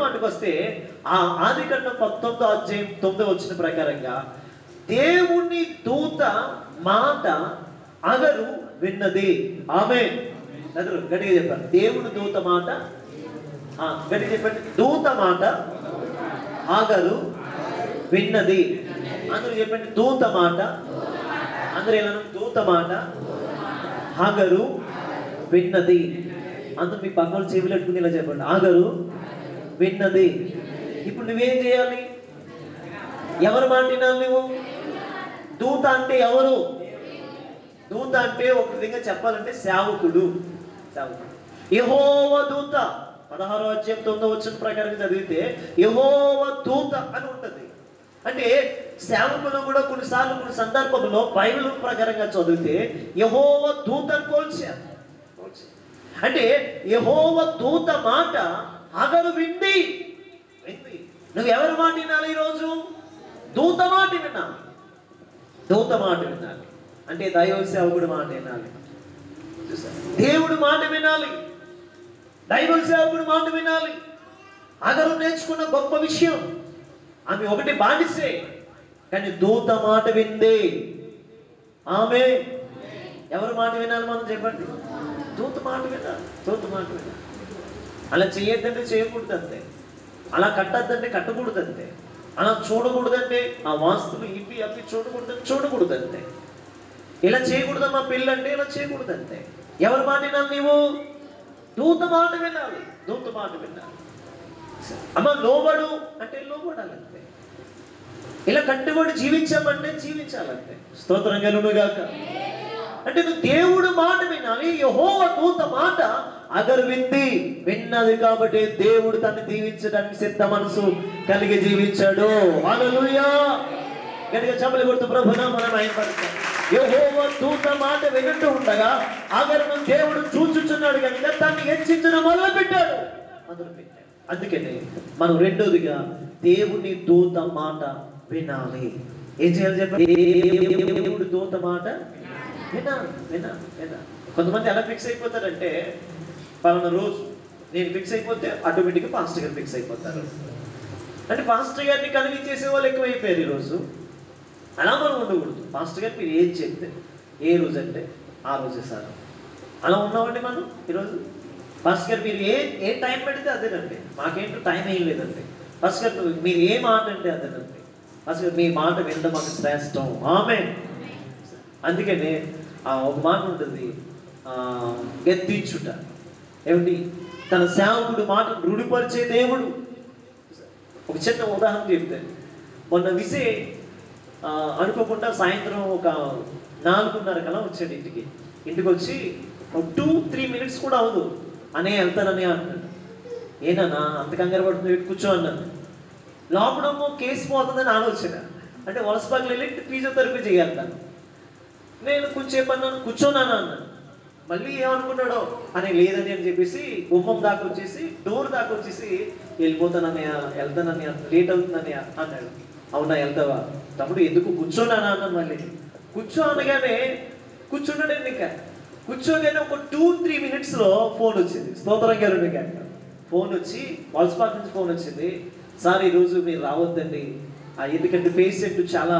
మాటకు వస్తే ఆ ఆదికాండం 19వ అధ్యాయం 9వ వచనం ప్రకారంగా దేవుని దూత మాట అగరు విన్నది. ఆమేన్. అందరూ గట్టిగా చెప్పండి. దేవుని దూత మాట, గట్టిగా చెప్పండి. దూత మాట అగరు విన్నది. అందరూ చెప్పండి. దూత మాట. అందరూ ఎలా? దూత మాట హాగరు విన్నది. అందరూ మీ పక్కన చెవులు పెట్టుకుని ఇలా చెప్పండి. ఆగరు విన్నది. ఇప్పుడు నువ్వేం చేయాలి? ఎవరు మాట వినాలి నువ్వు? దూత అంటే ఎవరు? దూత అంటే ఒక విధంగా చెప్పాలంటే సేవకుడు. యెహోవా దూత 16వ అధ్యాయం 9వ వచనం ప్రకారం చదివితే యెహోవా దూత అని ఉంటుంది. అంటే సేవకులు కూడా కొన్నిసార్లు కొన్ని సందర్భంలో బైబిల్ ప్రకారంగా చదివితే యెహోవా దూతను పోల్చారు. అంటే యెహోవా దూత మాట అగరు వింది. నువ్వు ఎవరి మాట వినాలి ఈరోజు? దూత మాట వినాలి. దూత మాట వినాలి అంటే దైవ సేవకుడి మాట వినాలి. దేవుడి మాట వినాలి. దైవ సేవకుడి మాట వినాలి. అగరు నేర్చుకున్న గొప్ప విషయం, ఆమె ఒకటి బానిసే కానీ దూత మాట విందే. ఆమె ఎవరి మాట వినాలి మనం చెప్పండి? దూత మాట వినాలి. దూత మాట వినాలి. అలా చేయొద్దంటే చేయకూడదు అంతే. అలా కట్టద్దంటే కట్టకూడదు అంతే. అలా చూడకూడదంటే ఆ వాస్తులు ఇప్పి అప్పి చూడకూడదంటే చూడకూడదు అంతే. ఇలా చేయకూడదు మా పిల్లంటే ఇలా చేయకూడదు అంతే. ఎవరి మాట వినాలి నీవు? దూత మాట వినాలి. దూత మాట వినాలి. అమ్మ లోబడు అంటే లోబడాలంతే. ఇలా కట్టుబడి జీవించామంటే జీవించాలంతే. స్తోత్రం కలుగునుగాక. అంటే నువ్వు దేవుడు మాట వినాలి. యెహోవా దూత మాట అగరు విన్నది కాబట్టి దేవుడు తనని దీవించడానికి సిద్ధ మనసు కలిగి జీవించాడు. హల్లెలూయా. గట్టిగా చప్పట్లు కొడుతూ ప్రభునామమున మహిమపరచండి. యెహోవా దూత మాట వింటూ ఉండగా అగరును దేవుడు చూచుచున్నాడు కనుక తనని హెచ్చించడం మొదలుపెట్టాడు. అందుకనే మనం రెండోదిగా దేవుని దూత మాట వినాలి. ఏం చేయాలి చెప్పండి? దేవుడి దూత మాట వినాలి. వినాలి వినాలి. కొంతమంది ఎలా ఫిక్స్ అయిపోతారంటే పలానా రోజు నేను ఫిక్స్ అయిపోతే ఆటోమేటిక్గా పాస్టర్ గారు ఫిక్స్ అయిపోతారు. అంటే పాస్టర్ గారిని కన్విన్స్ చేసే వాళ్ళు ఎక్కువైపోయారు ఈరోజు. అలా మనం ఉండకూడదు. పాస్టర్ గారు మీరు ఏం చెప్తే ఏ రోజు అంటే ఆ రోజే సార్ అలా ఉన్నామండి మనం ఈరోజు. పాస్టర్ గారు మీరు ఏ టైం పెడితే అదేనండి. మాకేంటో టైం ఏం లేదండి. పాస్టర్ గారు మీరు ఏ మాట అంటే అదేనండి. పాస్టర్ గారు మీ మాట వినడం మాకు శ్రేష్టం. ఆమేన్. అందుకనే ఒక మాట ఉంటుంది, గద్దించుట. ఏమిటి? తన సేవకుడు మాట దృఢపరిచే దేవుడు. ఒక చిన్న ఉదాహరణ చెప్తాను. మొన్న అనుకోకుండా సాయంత్రం ఒక 4:30 కల్లా వచ్చాడు ఇంటికి వచ్చి 2-3 మినిట్స్ కూడా అవదు అనే వెళ్తానని అంటున్నాడు. ఏనన్నా అంత కంగారు పడుతుంది కూర్చో అన్నాను. లోపడము కేసు పోతుందని ఆలోచన. అంటే వలసపాకులు వెళ్ళి ఫిజియోథెరపీ చేయాలి. నేను కొంచెం అన్నాను, కూర్చోనాను అన్నాను. మళ్ళీ ఏమనుకున్నాడో అని లేదని అని చెప్పేసి గుమ్మం దాకా వచ్చేసి డోర్ దాకా వచ్చేసి వెళ్ళిపోతానని వెళ్తానని లేట్ అవుతుందని అన్నాడు. అవునా వెళ్తావా? తమ్ముడు ఎందుకు కూర్చోనానా అన్నాను. మళ్ళీ కూర్చో అనగానే కూర్చున్నాడు. ఇంకా కూర్చోగానే ఒక 2-3 మినిట్స్లో ఫోన్ వచ్చింది. స్తోత్రం గారు ఫోన్ వచ్చి వలసపాక్ నుంచి ఫోన్ వచ్చింది. సార్ ఈరోజు మీరు రావద్దండి, ఎందుకంటే పేషెంట్ చాలా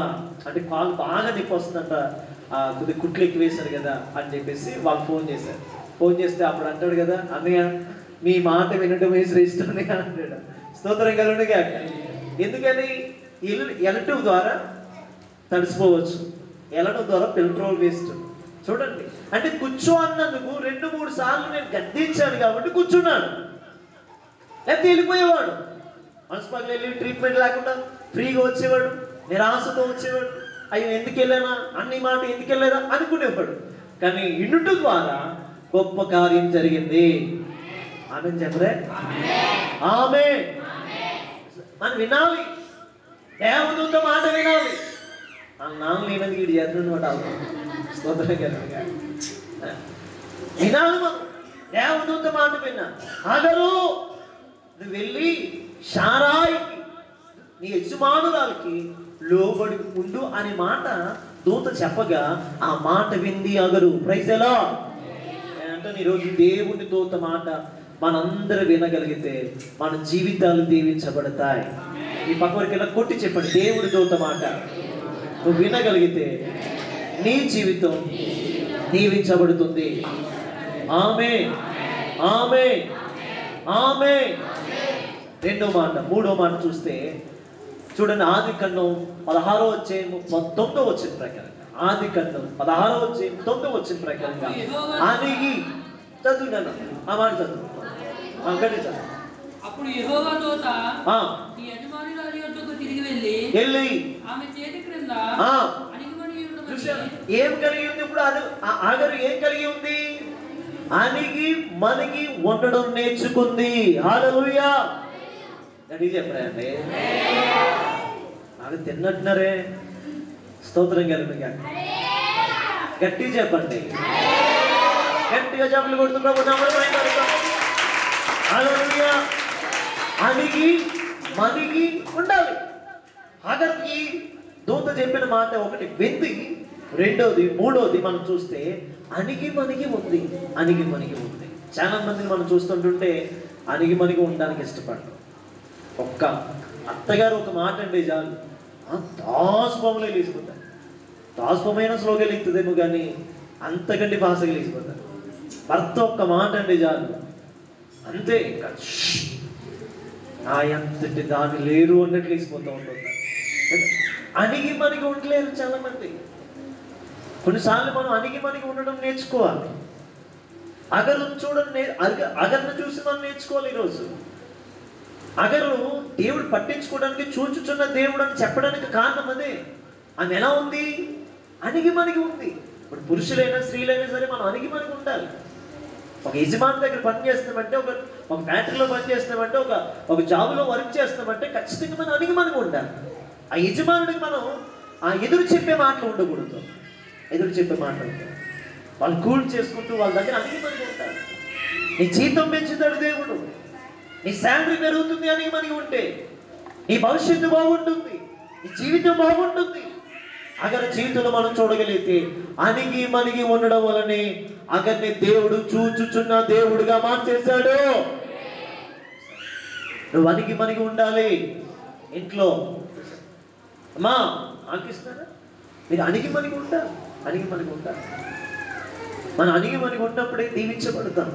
అంటే కాలు బాగా నొప్పి వస్తుందంట, కొద్దిగా కుట్లు ఎక్కువ వేశారు కదా అని చెప్పేసి వాళ్ళు ఫోన్ చేశారు. ఫోన్ చేస్తే అప్పుడు అంటాడు కదా, అన్నయ్య మీ మాట వినటమే శ్రేష్టం అంటాడు. స్తోత్రం కలుగునుగా. ఎందుకని? ఎలటివ్ ద్వారా తడిసిపోవచ్చు, వెళ్ళడం ద్వారా పెట్రోల్ వేస్ట్. చూడండి, అంటే కూర్చో అన్నందుకు 2-3 సార్లు నేను గద్దించాను కాబట్టి కూర్చున్నాడు. లేకపోతే వెళ్ళిపోయేవాడు. హాస్పిటల్ వెళ్ళి ట్రీట్మెంట్ లేకుండా ఫ్రీగా వచ్చేవాడు, నిరాశతో వచ్చేవాడు. అయ్యో ఎందుకు వెళ్ళానా, అన్ని మాట ఎందుకు వెళ్ళారా అనుకునేవాడు. కానీ ఇన్నుట ద్వారా గొప్ప కార్యం జరిగింది. ఆమె చెప్పరే ఆమె మనం వినాలి. దేవదూత మాట వినాలి. ఆ నాన్న లేనది వీడు చేస్తున్నమాట స్తోత్రం కలుగునుగా. వినాలి మనం. దేవదూత మాట విన్నా. ఆగరు నువ్వు వెళ్ళి శారాయికి నీ యజమానురాలకి లోబడి ఉండు అనే మాట దూత చెప్పగా ఆ మాట వింది అగరు. ప్రైజ్ ఎలా అంటే ఈరోజు దేవుని దూత మాట మనందరూ వినగలిగితే మన జీవితాలు దీవించబడతాయి. ఈ పక్కవరికి ఇలా కొట్టి చెప్పండి, దేవుడి దూత మాట నువ్వు వినగలిగితే నీ జీవితం దీవించబడుతుంది. ఆమేన్, ఆమేన్, ఆమేన్. రెండో మాట, మూడో మాట చూస్తే చూడండి, ఆదికాండం 16వ అధ్యాయము 19వ వచనం ప్రకారంగా, ఆదికాండం 16వ అధ్యాయం 9వ వచనం ప్రకారంగా అనిగి చదువున్నాను ఆ మాట చదువు గట్టి చదువు. అప్పుడు యెహోవా దూత ఈ యజమానురాలి యొద్దకు తిరిగి వెళ్ళి ఆమె చేతి క్రింద అణిగిమణిగి ఉన్నది. ఏం కలిగి ఉంది ఇప్పుడు? ఆగరు ఏం కలిగి ఉంది? అణిగి మనకి ఉండడం నేర్చుకుంది. హల్లెలూయా. గట్టి చెప్పండి. నాకు తిన్నట్టున్నారే. స్తోత్రం కలిగిన గట్టి చెప్పండి. గట్టిగా చెప్పలు కొడుతున్నాము. హల్లెలూయా. అణిగి మణిగి ఉండాలి. ఆఖరికి దూత చెప్పిన మాట ఒకటి వింది, రెండోది మూడోది మనం చూస్తే అణిగి మణిగి ఉంది. అణిగి మణిగి ఉంది. చాలా మందిని మనం చూస్తుంటుంటే అణిగి మణిగి ఉండడానికి ఇష్టపడరు. ఒక్క అత్తగారు ఒక మాట అంటే చాలు దాస్పములే లేచిపోతారు. దాస్పమైన స్లోగా లేస్తుందేమో కానీ అంతకంటే భాషగా లేచిపోతారు. భర్త ఒక్క మాట అంటే చాలు అంతే, ఇంకా ఎంతటి దాని లేరు అన్నట్లు లేచిపోతూ ఉంటుంది. అణిగి మనకి ఉండలేరు చాలా మంది. కొన్నిసార్లు మనం అణిగి మనకి ఉండడం నేర్చుకోవాలి. అగరు చూడండి, అగర్ను చూసి మనం నేర్చుకోవాలి. ఈరోజు అగరు దేవుడు పట్టించుకోవడానికి చూచుచున్న దేవుడు అని చెప్పడానికి కారణం అదే. ఆమె ఎలా ఉంది? అణిగి మనకి ఉంది. ఇప్పుడు పురుషులైనా స్త్రీలైనా సరే మనం అణిగి మనకి ఉండాలి. ఒక యజమాని దగ్గర పని చేస్తామంటే, ఒక ఫ్యాక్టరీలో పని చేస్తామంటే, ఒక జాబ్లో వర్క్ చేస్తామంటే ఖచ్చితంగా మనం అణిగి మనకి ఉండాలి. ఆ యజమానుడికి మనం ఎదురు చెప్పే మాటలు ఉండకూడదు. ఎదురు చెప్పే మాటలు వాళ్ళు కూల్ చేసుకుంటూ వాళ్ళ దగ్గర అణిగి మనకి ఉంటారు. నీ జీతం పెంచుతాడు దేవుడు, నీ శాలరీ పెరుగుతుంది అని మనకి ఉంటే నీ భవిష్యత్తు బాగుంటుంది, నీ జీవితం బాగుంటుంది. అగర్ జీవితంలో మనం చూడగలిగితే అణిగి మణిగి ఉండడం వలనే అగర్ని దేవుడు చూచుచున్న దేవుడుగా మార్చేశాడు. నువ్వు అణిగి మణిగి ఉండాలి. ఇంట్లో అమ్మా ఆకిస్తారా? మీరు అణిగి మణిగి ఉంటారు. అణిగి మణిగి ఉంటారు. మనం అణిగి మణిగి ఉన్నప్పుడే దీవించబడతాం.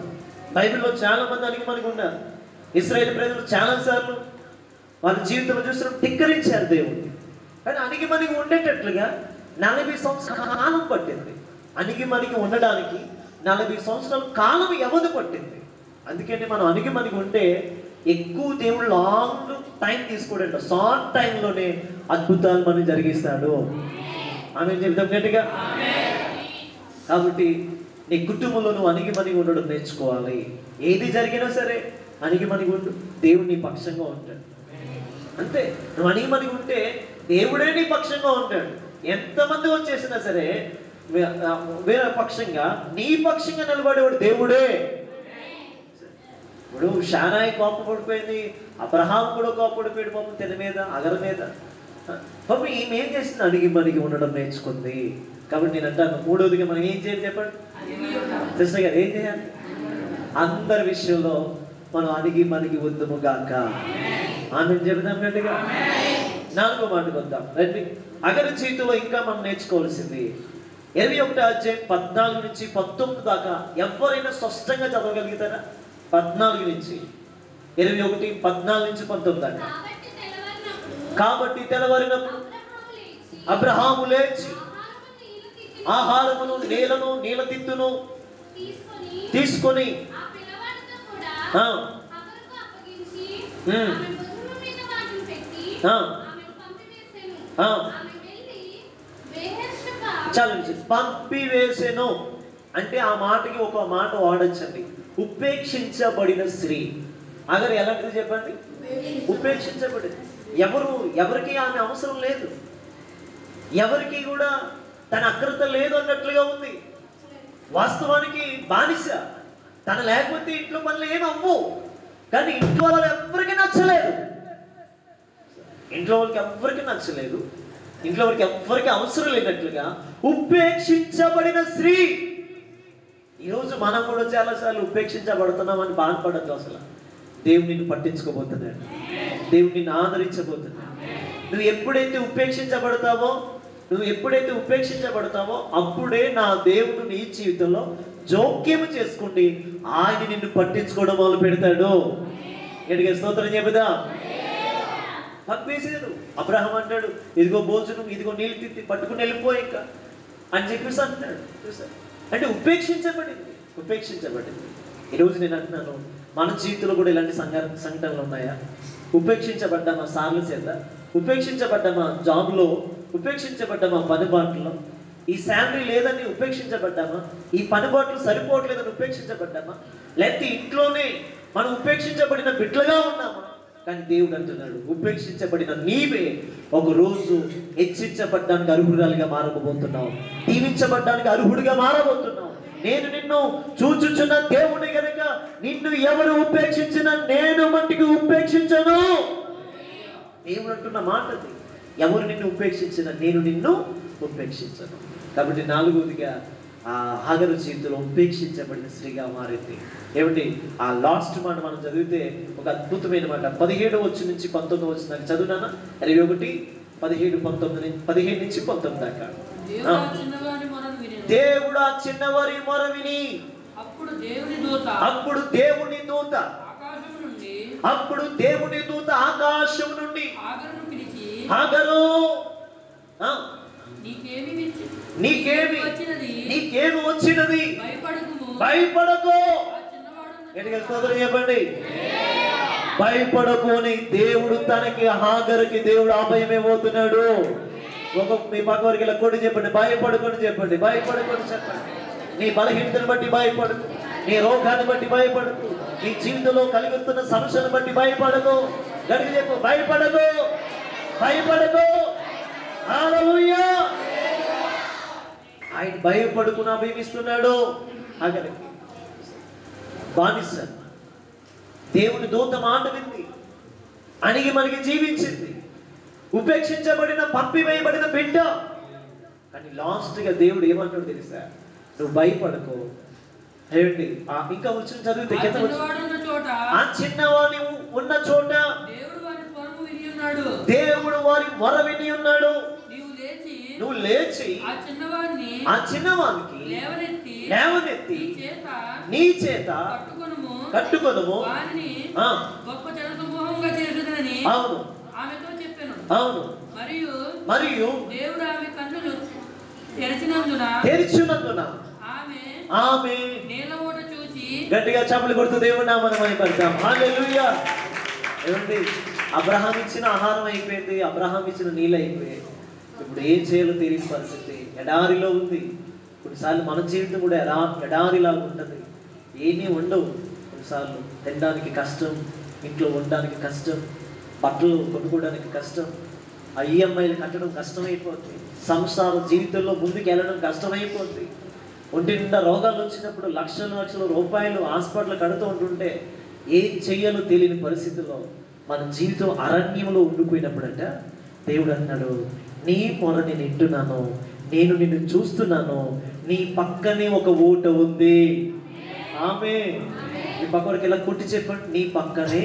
బైబిల్లో చాలా మంది అణిగి మణిగి ఉన్నారు. ఇశ్రాయేలు ప్రజలు చాలాసార్లు వాళ్ళ జీవితంలో చూసినప్పుడు ధిక్కరించారు దేవుడిని. కానీ అణిగి మణిగి ఉండేటట్లుగా 40 సంవత్సరాల కాలం పట్టింది. అణిగి మణిగి ఉండడానికి 40 సంవత్సరాల కాలం వ్యవధి పట్టింది. అందుకని మనం అణిగి మణిగి ఉంటే ఎక్కువ దేవుడు లాంగ్ టైం తీసుకోడంట. షార్ట్ టైంలోనే అద్భుతాలు మనం జరిగిస్తాడు. ఆమె చెప్తాం గట్టిగా. కాబట్టి నీ కుటుంబంలో నువ్వు అణిగి మణిగి ఉండడం నేర్చుకోవాలి. ఏది జరిగినా సరే అణిగి మణిగి ఉండు, దేవుడు నీ పక్షంగా ఉంటాడు. అంతే. నువ్వు అణిగి మణిగి ఉంటే దేవుడే నీ పక్షంగా ఉంటాడు. ఎంతమంది వచ్చేసినా సరే వేరే పక్షంగా నీ పక్షంగా నిలబడేవాడు దేవుడే. ఇప్పుడు షానాయి కోపం పడిపోయింది, అబ్రహాం కూడా కోపడిపోయాడు పాపం తెన మీద, అగర మీద. పాపం ఈమె ఏం చేసింది? అణిగి మణిగి ఉండడం నేర్చుకుంది. కాబట్టి నేను అంటాను, మూడవదిగా మనం ఏం చేయాలి చెప్పండి కృష్ణ గారు? ఏం చేయాలి? అందరి విషయంలో మనం అణిగి మణిగి వద్దుము గాక. ఆమె చెబుదాం గట్టిగా. 4వ మాటకు వద్దాం రండి. అగరు జీవితంలో ఇంకా మనం నేర్చుకోవాల్సింది 21వ అధ్యాయం 14 నుంచి 19 దాకా ఎవరైనా స్పష్టంగా చదవగలుగుతారా? 14 నుంచి 21, 14 నుంచి 19 దాకా. కాబట్టి తెల్లవారినప్పుడు అబ్రహాము లేచి ఆహారమును నీల తిత్తును తీసుకొని చాలండి. పంపివేసెను అంటే ఆ మాటకి ఒక మాట వాడచ్చండి. ఉపేక్షించబడిన స్త్రీ. అగరు ఎలాంటిది చెప్పండి? ఉపేక్షించబడింది. ఎవరికి ఆమె అవసరం లేదు, ఎవరికి కూడా తన అగ్రత లేదు అన్నట్లుగా ఉంది. వాస్తవానికి బానిస. తను లేకపోతే ఇంట్లో పనులు ఏమి అవ్వు. కానీ ఇంట్లో వాళ్ళు ఎవరికి నచ్చలేదు. ఇంట్లో వాళ్ళకి ఎవరికి నచ్చలేదు. ఇంట్లో వారికి ఎవరికి అవసరం లేనట్లుగా ఉపేక్షించబడిన స్త్రీ. ఈరోజు మనం కూడా చాలాసార్లు ఉపేక్షించబడుతున్నామని బాధపడద్దు. అసలు దేవుడు నిన్ను పట్టించుకోబోతున్నాడు, దేవుడు నిన్ను ఆదరించబోతున్నాడు. నువ్వు ఎప్పుడైతే ఉపేక్షించబడతావో అప్పుడే నా దేవుడు నీ జీవితంలో జోక్యం చేసుకుండి ఆయన నిన్ను పట్టించుకోవడం మొదలు పెడతాడు. ఎడిగే స్తోత్రం చెబుదా. పంపేసాడు. అబ్రహాం అంటాడు, ఇదిగో భోజనం, ఇదిగో నీళ్ళు తిత్తి పట్టుకుని వెళ్ళిపో ఇంకా అని చెప్పేసి అంటున్నాడు. చూసారు అంటే ఉపేక్షించబడింది. ఈరోజు నేను అంటున్నాను, మన జీవితంలో కూడా ఇలాంటి సంఘటనలు ఉన్నాయా? ఉపేక్షించబడ్డామా సార్ల చేత? ఉపేక్షించబడ్డామా జాబ్లో? ఉపేక్షించబడ్డామా పనిబాట్లలో? ఈ శాలరీ లేదని ఉపేక్షించబడ్డామా? ఈ పనిబాట్లు సరిపోవట్లేదని ఉపేక్షించబడ్డామా? లేకపోతే ఇంట్లోనే మనం ఉపేక్షించబడిన బిడ్డలుగా ఉన్నామా? కానీ దేవుడు అంటున్నాడు, ఉపేక్షించబడిన నీవే ఒక రోజు హెచ్చించబడ్డానికి అర్హురాలుగా మారబోతున్నావు, దీవించబడ్డానికి అర్హుడిగా మారబోతున్నావు. నేను నిన్ను చూచుచున్న దేవుని గనుక నిన్ను ఎవరు ఉపేక్షించినా నేను మట్టికి ఉపేక్షించను. దేవుడు అంటున్న మాటది. ఎవరు నిన్ను ఉపేక్షించినా నేను నిన్ను ఉపేక్షించను. కాబట్టి నాలుగోదిగా ఆ హాగరు జీవితంలో ఉపేక్షించబడిన స్త్రీగా మారింది. ఏమిటి ఆ లాస్ట్ మాట మనం చదివితే ఒక అద్భుతమైన మాట. 17 నుంచి 19 నాకు చదువునానా? 21, 17 నుంచి 19 దాకా. దేవుడు ఆ చిన్నవారి మొర విని అప్పుడు దేవుని దూత ఆకాశం నుండి హాగరు నీకేమి వచ్చినది? భయపడకు. చెప్పండి, భయపడకు అని దేవుడు తనకి హాగరుకి దేవుడు అభయం ఇవ్వబోతున్నాడు. మీ పక్క వారికి ఇలా కొట్టి చెప్పండి, భయపడుకొని చెప్పండి, భయపడుకొని చెప్పండి. నీ బలహీనతను బట్టి భయపడకు, నీ రోగాన్ని బట్టి భయపడకు, నీ జీవితంలో కలుగుతున్న సమస్యను బట్టి భయపడకు. గడికి చెప్పు, భయపడకు, భయపడకు. హల్లెలూయా. ఆయన భయపడుకుని అభిమిస్తున్నాడు. హాగరుకి బానిస దేవుని దూత మాట వింది, అణిగి మనకి జీవించింది, ఉపేక్షించబడిన పంపివేయబడిన బిడ్డ. కానీ లాస్ట్గా దేవుడు ఏమంటాడు తెలుసా? నువ్వు భయపడకు. ఏమిటి ఇంకా వచ్చిన చదివితే ఆ చిన్నవాణి ఉన్న చోట దేవుడు వారి మొర విని ఉన్నాడు. నువ్వు లేచి ఆ చిన్నవానికి లేవనెత్తి నీ చేత కట్టుకొనుము. అవును అవును. మరియు దేవుడు ఆమె కన్నులు తెరిచినందున ఆమె నీలఓట చూచి గట్టిగా చప్పట్లు కొడుతూ దేవుడి నామమున మహిమపడతాం. హల్లెలూయా. ఏమండి, అబ్రహాం ఇచ్చిన ఆహారం అయిపోయింది, అబ్రహాం ఇచ్చిన నీళ్ళు అయిపోయాయి. ఇప్పుడు ఏం చేయాలో తెలియని పరిస్థితి, ఎడారిలో ఉంది. కొన్నిసార్లు మన జీవితం కూడా ఎడారిలాగా ఉంటుంది. ఏమీ ఉండవు. కొన్నిసార్లు తినడానికి కష్టం, ఇంట్లో ఉండడానికి కష్టం, బట్టలు కొనుక్కోవడానికి కష్టం, ఆ ఈఎంఐలు కట్టడం కష్టమైపోతుంది, సంసార జీవితంలో ముందుకు వెళ్ళడం కష్టమైపోతుంది. ఒంటి నిండా రోగాలు వచ్చినప్పుడు లక్షల రూపాయలు హాస్పిటల్ కడుతూ ఉంటుంటే ఏం చెయ్యాలో తెలియని పరిస్థితుల్లో మన జీవితం అరణ్యంలో ఉండిపోయినప్పుడంట దేవుడు అన్నాడు, నీ మొర నేను వింటున్నాను, నేను నిన్ను చూస్తున్నాను, నీ పక్కనే ఒక ఊట ఉంది. ఆమె మీ పక్కకి ఇలా కొట్టి చెప్పండి, నీ పక్కనే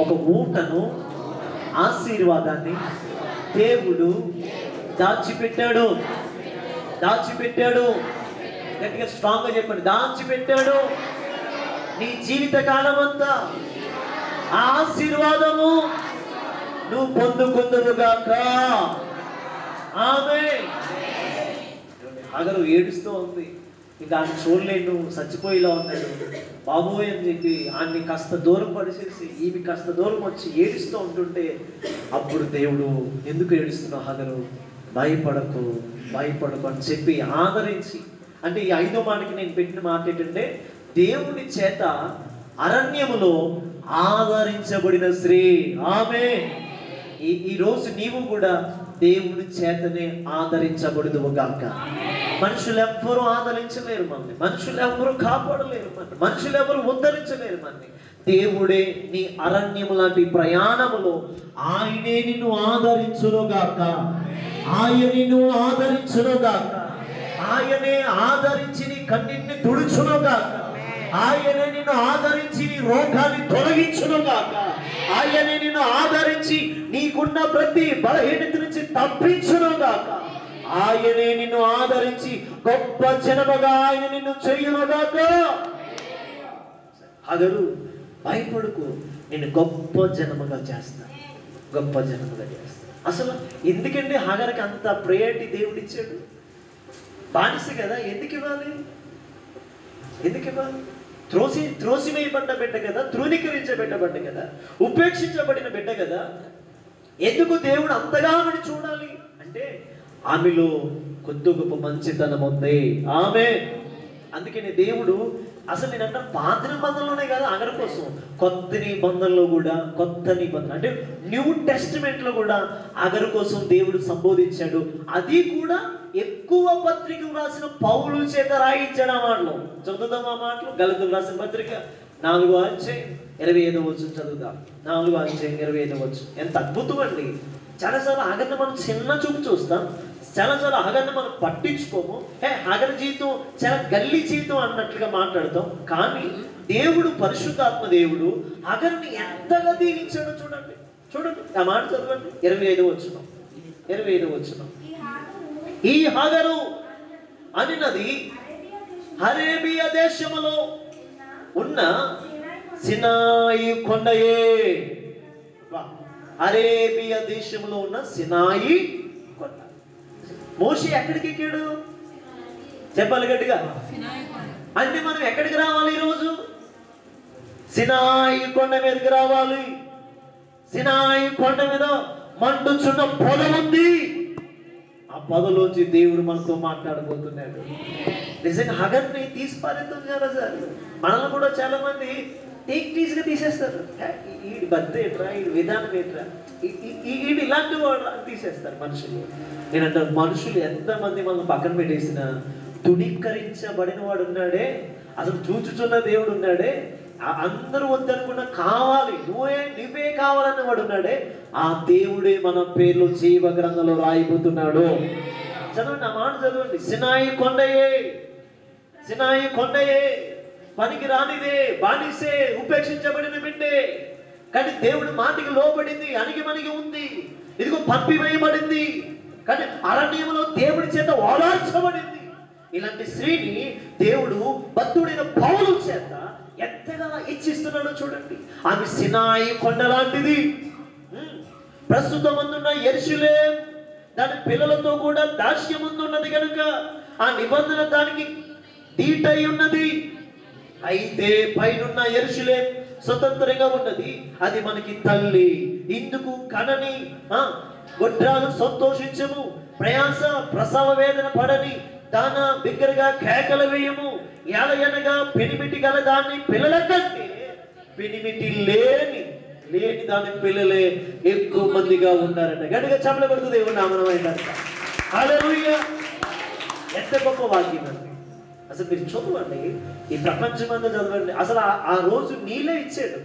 ఒక ఊటను, ఆశీర్వాదాన్ని దేవుడు దాచిపెట్టాడు. గట్టిగా స్ట్రాంగ్గా చెప్పండి, దాచిపెట్టాడు. నీ జీవిత కాలం అంతా ఆశీర్వాదము నువ్వు పొందుకుందువుగాక. ఆమేన్. హాగరు ఏడుస్తూ ఉంది, ఇంకా ఆయన చూడలేను, చచ్చిపోయేలా ఉన్నాడు బాబోయ్ అని చెప్పి ఆయన్ని కాస్త దూరం పడిచేసి ఈమె కాస్త దూరం వచ్చి ఏడుస్తూ ఉంటుంటే అప్పుడు దేవుడు, ఎందుకు ఏడుస్తున్నావు హాగరు, భయపడకు అని చెప్పి ఆదరించి, అంటే ఈ 5వ మాటకి నేను పెట్టిన మాట ఏంటంటే దేవుని చేత అరణ్యములో ఆదరించబడిన స్త్రీ. ఆమె ఈరోజు నీవు కూడా దేవుని చేతనే ఆదరించబడుదువుగాక. మనుషులెవ్వరూ ఆదరించలేరు మనని, మనుషులెవ్వరూ కాపాడలేరు మనని, మనుషులెవ్వరూ ఉద్ధరించలేరు మనని. దేవుడే నీ అరణ్యము లాంటి ప్రయాణములో ఆయనే నిన్ను ఆదరించునుగాక. ఆయనే ఆదరించి నీకు కన్నీటిని తుడుచునుగాక. ఆయనే నిన్ను ఆదరించి నీ రోగాన్ని తొలగించునుగాక. ఆయనే నిన్ను ఆదరించి నీకున్న ప్రతి బలహీనత నుంచి తప్పించునుగాక. ఆయనే నిన్ను ఆదరించి గొప్ప జనముగా ఆయన నిన్ను చేయునుగాక. హాగరు భయపడుకు, నేను గొప్ప జనముగా చేస్తాను, గొప్ప జనముగా చేస్తాను. అసలు ఎందుకండి హాగర్కి అంత ప్రయారిటీ దేవుడు ఇచ్చాడు? బానిస కదా, ఎందుకు ఇవ్వాలి? ఎందుకు ఇవ్వాలి? త్రోసివేయబడ్డ బిడ్డ కదా, తృణీకరించబడ్డ కదా, ఉపేక్షించబడిన బిడ్డ కదా, ఎందుకు దేవుడు అంతగా ఆమెను చూడాలి అంటే ఆమెలో కొద్ది గొప్ప మంచితనం ఉంది. ఆమె అందుకని దేవుడు అసలు నేనంట పాత నిబంధనలోనే కాదు, అగర కోసం కొత్త నిబంధనలో కూడా, కొత్త నిబంధన అంటే న్యూ టెస్టిమెంట్ లో కూడా అగరు కోసం దేవుడు సంబోధించాడు. అది కూడా ఎక్కువ పత్రికలు రాసిన పౌలు చేత రాయించాడు. ఆ మాటలు చదువుదాం. ఆ మాటలు గలతీయులకు రాసిన పత్రిక 4:25 చదువుదాం. 4:25. ఎంత అద్భుతం అండి. చాలాసార్లు ఆగర్ని మనం చిన్న చూపు చూస్తాం, చాలాసార్లు ఆగర్ని మనం పట్టించుకోము. ఆగర్ జీవితం చాలా గల్లీ జీవితం అన్నట్లుగా మాట్లాడతాం. కానీ దేవుడు, పరిశుద్ధాత్మ దేవుడు ఆగర్ని ఎంతగా దీవించాడో చూడండి. చూడండి ఆ మాట చదవండి. 25 వచనం. ఈ హాగరు అనినది అరేబియా దేశములో ఉన్న సినాయి కొండయే. అరేబియా దేశంలో ఉన్న సినాయి కొండ. మోషే ఎక్కడికి ఎక్కాడు? చెప్పాలి గట్టిగా. అంటే మనం ఎక్కడికి రావాలి ఈరోజు? సినాయి కొండ మీదకి రావాలి. సినాయి కొండ మీద మండుచున్న పొద ఉంది. ఆ పొదలోంచి దేవుడు మనతో మాట్లాడబోతున్నాడు. నిజంగా హగర్ని తీసి పారేద్దాం చాలా సార్. మనల్ని కూడా చాలా మంది ఈజీగా తీసేస్తారు. వీడి బర్త్ ఏంట్రా, వీడి విధానం ఏంట్రా, వీడు ఇలాంటి వాడు తీసేస్తారు మనుషులు. నేనంటే మనుషులు ఎంతమంది మనం పక్కన పెట్టేసిన తుణీకరించబడిన వాడు ఉన్నాడే, అసలు చూచుచున్న దేవుడు ఉన్నాడే, అందరూ వద్దనుకున్న కావాలి, నువ్వే కావాలన్న వాడు ఉన్నాడే, ఆ దేవుడే మన పేర్లు జీవ గ్రంథంలో రాయిపోతున్నాడు. చదవండి ఆ మాట చదవండి. సినాయి కొండయే, సినాయి కొండయే, పనికి రానిదే, బానిసే, ఉపేక్షించబడిన బిడ్డే, కానీ దేవుడి మాటకి లోబడింది, అణిగి మణిగి ఉంది, ఇదిగో పంపివేయబడింది, కానీ అరణ్యంలో దేవుడి చేత ఓదార్చబడింది. ఇలాంటి స్త్రీని దేవుడు భక్తుడైన పౌలు చేత ఎంతగా ఇచ్చిస్తున్నాడో చూడండి. ఆమె సినాయి కొండ లాంటిది. ప్రస్తుతం అందున్న యెరూషలేం దాని పిల్లలతో కూడా దాస్యముందున్నది కనుక ఆ నిబంధన దానికి దీటై ఉన్నది. అయితే పైనున్న యెరూషలేం స్వతంత్రంగా ఉన్నది, అది మనకి తల్లి. ఇందుకు కనని గొడ్రాలు సంతోషించము, ప్రయాస ప్రసవ వేదన పడని దాన బిగ్గరగా కేకలు వేయము. ఎలయనగా పెనిమిటి గల దాన్ని పిల్లల కంటే పెనిమిటి లేని దాని పిల్లలే ఎక్కువ మందిగా ఉన్నారట. గట్టిగా చప్పట్లు కొడుతూ దేవుడు నామమున అయినారు. హల్లెలూయా. ఎంత గొప్ప వాక్యం అండి. అసలు మీరు చదవండి, ఈ ప్రపంచమంతా చదవండి. అసలు ఆ రోజు నీళ్ళే ఇచ్చాడు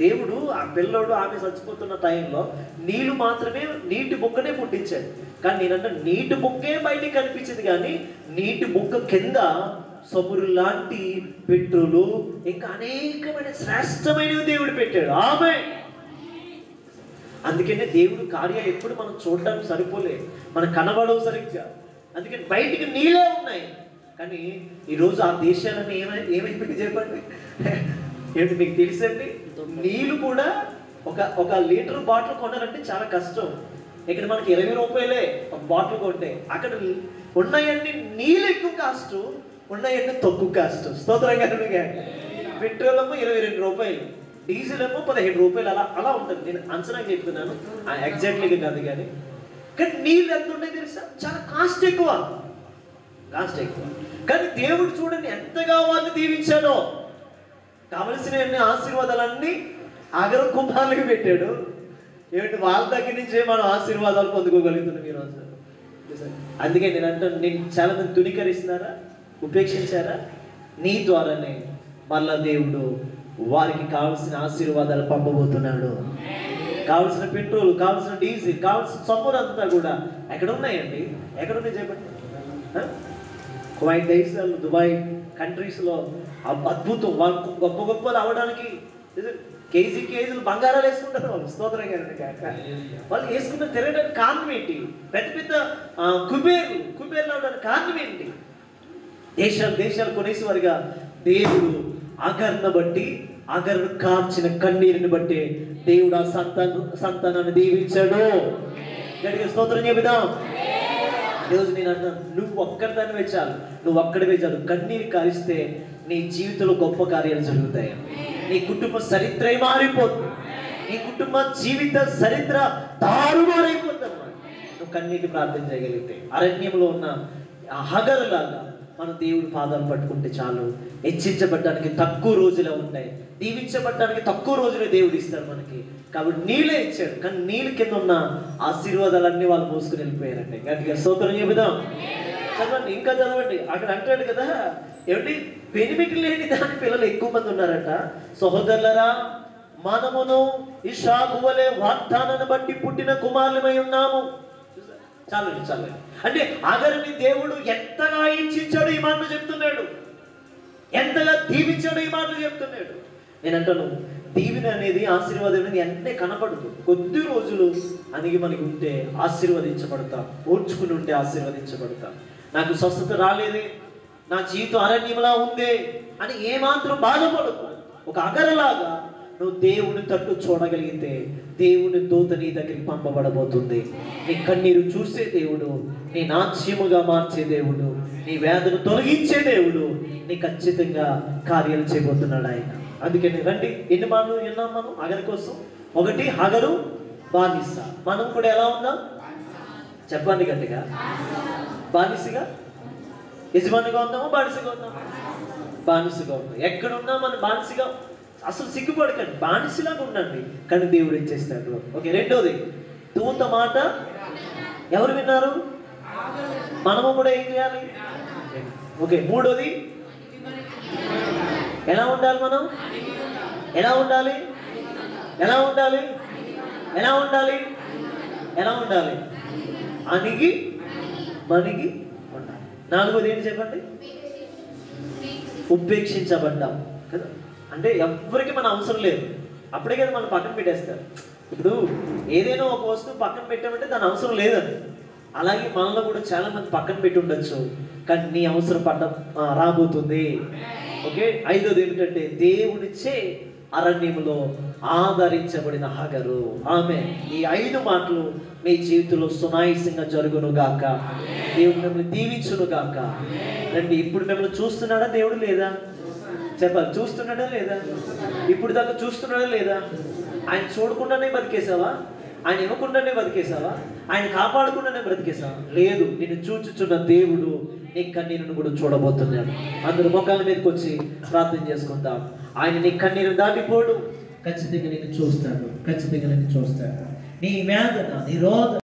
దేవుడు. ఆ పిల్లోడు ఆమె చచ్చిపోతున్న టైంలో నీళ్ళు మాత్రమే, నీటి బుక్కనే పుట్టించాడు. కానీ నేనంటే నీటి బుక్కే బయటికి కనిపించింది, కానీ నీటి బుక్క కింద సమురు లాంటి పెట్రోలు ఇంకా అనేకమైన శ్రేష్టమైనవి దేవుడు పెట్టాడు. ఆమె అందుకనే దేవుడు కార్యాలు ఎప్పుడు మనం చూడడానికి సరిపోలే, మనకు కనబడవు సరిగ్గా. అందుకని బయటికి నీళ్ళే ఉన్నాయి, కానీ ఈరోజు ఆ దేశాలను ఏమైపోయింది చెప్పండి. ఏంటి మీకు తెలుసండి, నీళ్ళు కూడా ఒక లీటర్ బాటిల్ కొనాలంటే చాలా కష్టం. ఇక్కడ మనకి 20 రూపాయలే ఒక బాటిల్ కొంటే, అక్కడ ఉన్నాయన్నీ నీళ్ళు ఎక్కువ కాస్ట్, ఉన్నాయన్నీ తక్కువ కాస్ట్. స్తోత్రంగా. పెట్రోల్ ఏమో 22 రూపాయలు, డీజిల్ ఏమో 15 రూపాయలు, అలా ఉంటుంది. నేను అంచనా చెప్తున్నాను, ఎగ్జాక్ట్లీగా కాదు. కానీ నీళ్ళు ఎంత ఉన్నాయి తెలుసా? చాలా కాస్ట్ ఎక్కువ. కానీ దేవుడు చూడండి ఎంతగా వాళ్ళని దీవించాడో. కావలసిన ఆశీర్వాదాలన్నీ అగర కుమారులకు పెట్టాడు. ఏమిటి వాళ్ళ దగ్గర నుంచే మనం ఆశీర్వాదాలు పొందుకోగలుగుతున్నాం ఈరోజు. అందుకే నేను చాలా మంది తుణీకరిస్తున్నారా, ఉపేక్షించారా, నీ ద్వారానే మళ్ళా దేవుడు వారికి కావలసిన ఆశీర్వాదాలు పంపబోతున్నాడు. కావలసిన పెట్రోల్, కావలసిన డీజిల్, కావలసిన సొమ్ములంతా కూడా ఎక్కడ ఉన్నాయండి? ఎక్కడ ఉన్నాయి చెప్పండి. కువైట్ దేశాలు, దుబాయ్ కంట్రీస్లో అద్భుతం. వాళ్ళు గొప్ప గొప్పలు అవడానికి కేజీలు బంగారాలు వేసుకుంటారు వాళ్ళు. స్తోత్రం కాక వాళ్ళు వేసుకుంటే తిరగడానికి కారణం ఏంటి? పెద్ద పెద్ద కుబేర్లు అవడానికి కారణం ఏంటి? దేశాలు కొనేసేవారుగా దేవుడు అగర్ను బట్టి, అగర్ను కార్చిన కన్నీరుని బట్టి దేవుడు ఆ సంతానాన్ని దీవించాడు. గట్టిగా స్తోత్రం చెబుదాం. ఈరోజు నేను అంటున్నాను, నువ్వు ఒక్కడిదాన్ని చాలు, నువ్వు ఒక్కడివే చాలు. కన్నీరు కారిస్తే నీ జీవితంలో గొప్ప కార్యాలు జరుగుతాయి. నీ కుటుంబ చరిత్ర మారిపోతుంది. నీ కుటుంబ జీవిత చరిత్ర తారుమారైపోతుంది. నువ్వు కన్నీటి ప్రార్థన చేయగలిగితే, అరణ్యంలో ఉన్న హగరు లాగా మన దేవుడి పాదాలు పట్టుకుంటే చాలు. హెచ్చించబడ్డానికి తక్కువ రోజులే ఉంటాయి, దీవించబడ్డానికి తక్కువ రోజులే దేవుడు ఇస్తాడు మనకి. కాబట్టి నీళ్ళే ఇచ్చాడు, కానీ నీళ్ళ కింద ఉన్న ఆశీర్వాదాలన్నీ వాళ్ళు మోసుకుని వెళ్ళిపోయారంటే. గట్టిగా స్తోత్రం చెబుదాం. చదవండి, ఇంకా చదవండి. అక్కడ అంటాడు కదా, ఏమిటి? పెనిమిటి లేని దాని పిల్లలు ఎక్కువ మంది ఉన్నారట. సహోదరులరా, మనమును ఇస్సాకు వలె వాగ్దానాన్ని బట్టి పుట్టిన కుమారులమై ఉన్నాము. చాలండి. అంటే అగరుని దేవుడు ఎంతగా ఇచ్చించాడు ఈ మాటలు చెప్తున్నాడు, ఎంతగా దీవించాడు ఈ మాటలు చెప్తున్నాడు. నేను అంటాను, దీవెన అనేది, ఆశీర్వాదం అనేది వెంటనే కనపడదు. కొద్ది రోజులు అనిగి మనకి ఉంటే ఆశీర్వదించబడతాం, ఓర్చుకుని ఉంటే ఆశీర్వదించబడతాం. నాకు స్వస్థత రాలేదే, నా జీవితం అరణ్యంలా ఉందే అని ఏమాత్రం బాధపడకు. ఒక అగరలాగా నువ్వు దేవుని తట్టు చూడగలిగితే దేవుని దూత నీ దగ్గరికి పంపబడబోతుంది. నీ కన్నీరు చూసే దేవుడు, నీ నాట్యముగా మార్చే దేవుడు, నీ వేదను తొలగించే దేవుడు నీ ఖచ్చితంగా కార్యాలు చేయబోతున్నాడు ఆయన. అందుకని రండి, ఎన్ని మాటలు విన్నాం మనం అగరు కోసం. ఒకటి, హగరు బానిస. మనం కూడా ఎలా ఉందాం చెప్పండి గట్టిగా. బానిసగా, యజమానిగా ఉందామా బానిసగా ఉందామా? బానిసగా ఉందాం. ఎక్కడున్నా మనం బానిసగా. అసలు సిగ్గుపడకండి, బానిసలాగా ఉండండి, కానీ దేవుడు ఏం చేస్తాడు. ఓకే, రెండోది, దూత మాట ఎవరు విన్నారు? మనము కూడా ఏం చేయాలి? ఓకే, మూడోది, ఎలా ఉండాలి మనం? ఎలా ఉండాలి? అణిగి మణిగి ఉండాలి. నాలుగోది ఏంటి చెప్పండి? ఉపేక్షించబడ్డాం కదా. అంటే ఎవరికి మన అవసరం లేదు, అప్పుడే కదా మనం పక్కన పెట్టేస్తారు. ఇప్పుడు ఏదైనా ఒక వస్తువు పక్కన పెట్టామంటే దాని అవసరం లేదని. అలాగే మనలో కూడా చాలా మంది పక్కన పెట్టి ఉండొచ్చు, కానీ నీ అవసరం రాబోతుంది. ఓకే, ఐదోది ఏమిటంటే దేవునిచ్చే అరణ్యములో ఆదరించబడిన హగరు. ఆమె ఈ 5 మాటలు మీ జీవితంలో సునాయాసంగా జరుగును గాక. దేవుడు మిమ్మల్ని దీవించును గాక. రండి, ఇప్పుడు మిమ్మల్ని చూస్తున్నాడా దేవుడు? లేదా చెప్పాలి. చూస్తున్నాడా లేదా? ఇప్పుడు దాకా చూస్తున్నాడా లేదా? ఆయన చూడకుండానే బతికేసావా? ఆయన ఇవ్వకుండానే బతికేసావా? ఆయన కాపాడకుండానే బ్రతికేసావా? లేదు, నిన్ను చూచుచున్న దేవుడు నీ కన్నీరును కూడా చూడబోతున్నాడు. అందరూ మొక్కల మీదకి వచ్చి ప్రార్థన చేసుకుందాం. ఆయన నీ కన్నీరు దాటిపోడు, ఖచ్చితంగా నిన్ను చూస్తాడు. నీ వేదన, నీ రోదన